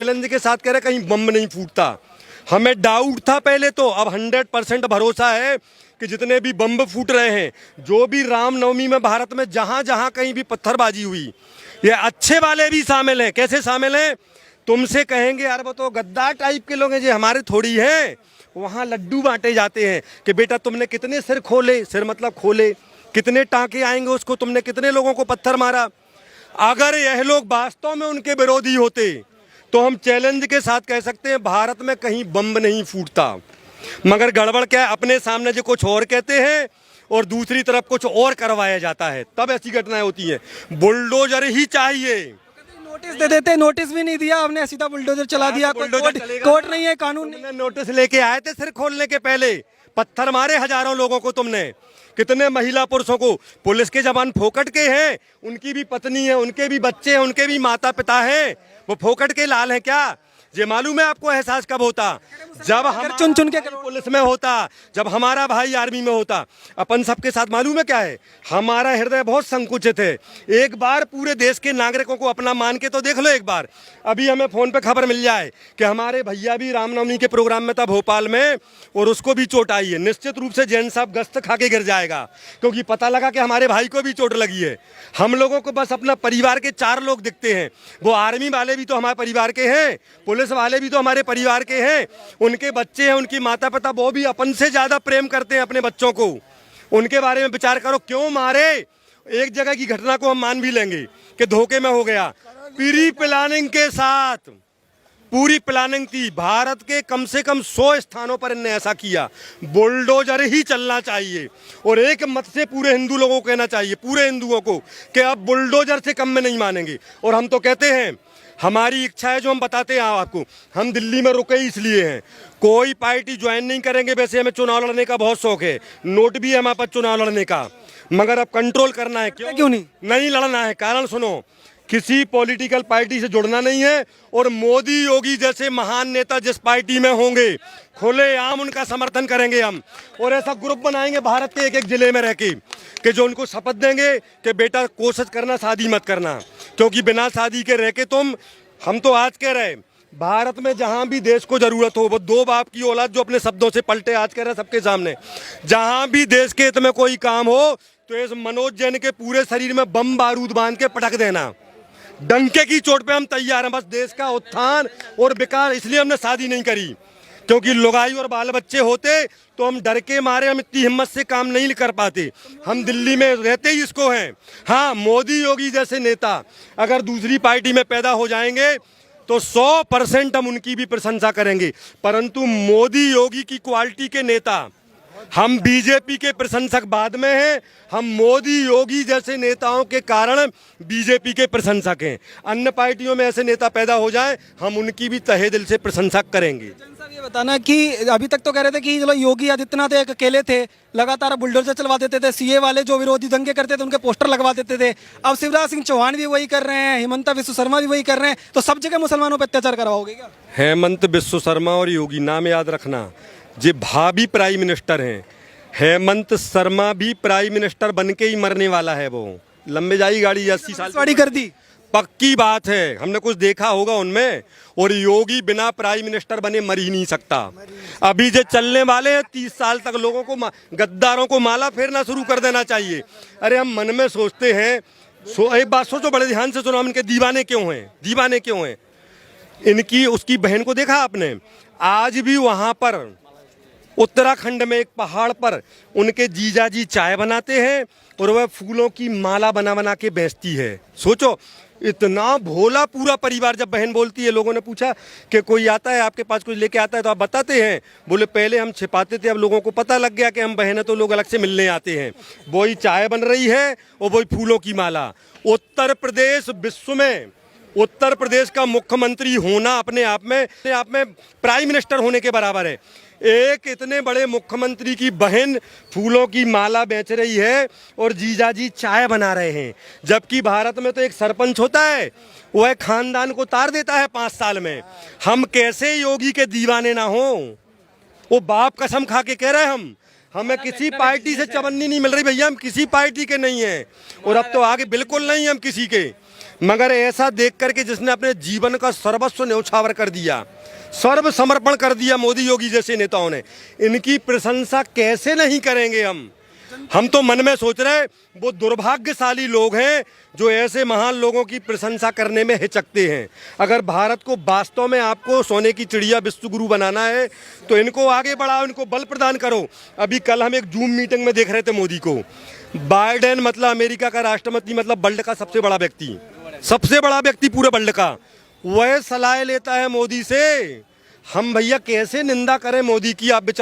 Challenge के साथ कह रहे कहीं बम नहीं फूटता। हमें डाउट था पहले तो, अब 100% भरोसा है कि जितने भी बम फूट रहे हैं, जो भी रामनवमी में भारत में जहाँ जहाँ कहीं भी पत्थरबाजी हुई, ये अच्छे वाले भी शामिल हैं। कैसे शामिल हैं? तुमसे कहेंगे यार वो तो गद्दार टाइप के लोग हैं, जो हमारे थोड़ी हैं। वहाँ लड्डू बांटे जाते हैं कि बेटा तुमने कितने सिर खोले, सिर मतलब खोले, कितने टाँके आएंगे उसको, तुमने कितने लोगों को पत्थर मारा। अगर यह लोग वास्तव में उनके विरोधी होते तो हम चैलेंज के साथ कह सकते हैं भारत में कहीं बम नहीं फूटता। मगर गड़बड़ क्या है, अपने सामने जो कुछ और कहते हैं और दूसरी तरफ कुछ और करवाया जाता है, तब ऐसी घटनाएं होती हैं। बुलडोजर ही चाहिए। नोटिस दे देते, नोटिस भी नहीं दिया आपने, सीधा बुलडोजर चला दिया। कोर्ट नहीं है, कानून नहीं। नोटिस लेके आए थे सिर खोलने के पहले, पत्थर मारे हजारों लोगों को तुमने, कितने महिला पुरुषों को। पुलिस के जवान फोकट के हैं, उनकी भी पत्नी है, उनके भी बच्चे हैं, उनके भी माता पिता हैं, वो फोकट के लाल हैं क्या? ये मालूम है आपको एहसास कब होता? जब हम चुन चुन के पुलिस में होता, जब हमारा भाई आर्मी में होता। अपन सबके साथ मालूम है क्या है, हमारा हृदय बहुत संकुचित है। एक बार पूरे देश के नागरिकों को अपना मान के तो देख लो एक बार। अभी हमें फोन पे खबर मिल जाए कि हमारे भैया भी रामनवमी के प्रोग्राम में था भोपाल में और उसको भी चोट आई है, निश्चित रूप से जैन साहब गश्त खा के गिर जाएगा, क्योंकि पता लगा कि हमारे भाई को भी चोट लगी है। हम लोगों को बस अपना परिवार के 4 लोग दिखते हैं। वो आर्मी वाले भी तो हमारे परिवार के हैं, पुलिस वाले भी तो हमारे परिवार के हैं, उनके बच्चे हैं, उनकी माता पिता, वो भी अपन से ज्यादा प्रेम करते हैं अपने बच्चों को। उनके बारे में विचार करो, क्यों मारे? एक जगह की घटना को हम मान भी लेंगे कि धोखे में हो गया, प्री प्लानिंग के साथ पूरी प्लानिंग थी। भारत के कम से कम 100 स्थानों पर इन्होंने ऐसा किया। बुलडोजर ही चलना चाहिए और एक मत से पूरे हिंदू लोगों को कहना चाहिए, पूरे हिंदुओं को, कि अब बुलडोजर से कम में नहीं मानेंगे। और हम तो कहते हैं, हमारी इच्छा है जो हम बताते हैं आपको, हम दिल्ली में रुके इसलिए हैं, कोई पार्टी ज्वाइन नहीं करेंगे। वैसे हमें चुनाव लड़ने का बहुत शौक है, नोट भी है हमारे पास चुनाव लड़ने का, मगर अब कंट्रोल करना है। क्यों नहीं लड़ना है? कारण सुनो, किसी पॉलिटिकल पार्टी से जुड़ना नहीं है और मोदी योगी जैसे महान नेता जिस पार्टी में होंगे, खुलेआम उनका समर्थन करेंगे हम। और ऐसा ग्रुप बनाएंगे भारत के एक एक जिले में रह के, कि जो उनको शपथ देंगे कि बेटा कोशिश करना शादी मत करना, क्योंकि बिना शादी के रह के तुम, हम तो आज कह रहे हैं भारत में जहां भी देश को जरूरत हो, वो 2 बाप की औलाद जो अपने शब्दों से पलटे, आज कह रहे हैं सबके सामने, जहां भी देश के हित में कोई काम हो तो इस मनोज जैन के पूरे शरीर में बम बारूद बांध के पटक देना। डंके की चोट पे हम तैयार हैं, बस देश का उत्थान और विकास। इसलिए हमने शादी नहीं करी, क्योंकि लुगाई और बाल बच्चे होते तो हम डर के मारे, हम इतनी हिम्मत से काम नहीं कर पाते। हम दिल्ली में रहते ही इसको हैं। हाँ, मोदी योगी जैसे नेता अगर दूसरी पार्टी में पैदा हो जाएंगे तो 100% हम उनकी भी प्रशंसा करेंगे, परंतु मोदी योगी की क्वालिटी के नेता, हम बीजेपी के प्रशंसक बाद में हैं, हम मोदी योगी जैसे नेताओं के कारण बीजेपी के प्रशंसक हैं। अन्य पार्टियों में ऐसे नेता पैदा हो जाएं, हम उनकी भी तहे दिल से प्रशंसा करेंगे। ये बताना कि अभी तक तो कह रहे थे कि चलो योगी आदित्यनाथ एक अकेले थे, लगातार बुलडोजर चलवा देते थे, सीए वाले जो विरोधी दंगे करते थे उनके पोस्टर लगवा देते थे। अब शिवराज सिंह चौहान भी वही कर रहे हैं, हेमंत बिस्व शर्मा भी वही कर रहे हैं, तो सब जगह मुसलमानों पर अत्याचार करवाओगे क्या? हेमंत बिस्व शर्मा और योगी, नाम याद रखना, जे भाभी प्राइम मिनिस्टर हैं। हेमंत शर्मा भी प्राइम मिनिस्टर बन के ही मरने वाला है, वो लंबे जाई गाड़ी 80 साल कर दी, पक्की बात है, हमने कुछ देखा होगा उनमें। और योगी बिना प्राइम मिनिस्टर बने मर ही नहीं सकता। अभी जो चलने वाले हैं 30 साल तक लोगों को, गद्दारों को माला फेरना शुरू कर देना चाहिए। अरे हम मन में सोचते हैं, एक बात सोचो, बड़े ध्यान से सुनो, हम इनके दीवाने क्यों हैं? दीवाने क्यों हैं? इनकी उसकी बहन को देखा आपने? आज भी वहां पर उत्तराखंड में एक पहाड़ पर उनके जीजाजी चाय बनाते हैं और वह फूलों की माला बना बना के बेचती है। सोचो, इतना भोला पूरा परिवार। जब बहन बोलती है, लोगों ने पूछा कि कोई आता है आपके पास, कुछ लेके आता है तो आप बताते हैं? बोले पहले हम छिपाते थे, अब लोगों को पता लग गया कि हम बहन है तो लोग अलग से मिलने आते हैं। वही चाय बन रही है और वही फूलों की माला। उत्तर प्रदेश विश्व में, उत्तर प्रदेश का मुख्यमंत्री होना अपने आप में प्राइम मिनिस्टर होने के बराबर है। एक इतने बड़े मुख्यमंत्री की बहन फूलों की माला बेच रही है और जीजाजी चाय बना रहे हैं, जबकि भारत में तो एक सरपंच होता है, वह खानदान को तार देता है 5 साल में। हम कैसे योगी के दीवाने ना हो? वो बाप कसम खा के कह रहे हैं हमें किसी पार्टी से चवन्नी नहीं मिल रही भैया, हम किसी पार्टी के नहीं हैं और अब तो आगे बिल्कुल नहीं हम किसी के। मगर ऐसा देख करके जिसने अपने जीवन का सर्वस्व न्यौछावर कर दिया, सर्व समर्पण कर दिया, मोदी योगी जैसे नेताओं ने, इनकी प्रशंसा कैसे नहीं करेंगे हम तो मन में सोच रहे वो दुर्भाग्यशाली लोग हैं जो ऐसे महान लोगों की प्रशंसा करने में हिचकते हैं। अगर भारत को वास्तव में आपको सोने की चिड़िया विश्वगुरु बनाना है तो इनको आगे बढ़ाओ, इनको बल प्रदान करो। अभी कल हम एक जूम मीटिंग में देख रहे थे मोदी को, बाइडेन मतलब अमेरिका का राष्ट्रपति, मतलब वर्ल्ड का सबसे बड़ा व्यक्ति पूरे वर्ल्ड का, वह सलाह लेता है मोदी से। हम भैया कैसे निंदा करें मोदी की, आप विचार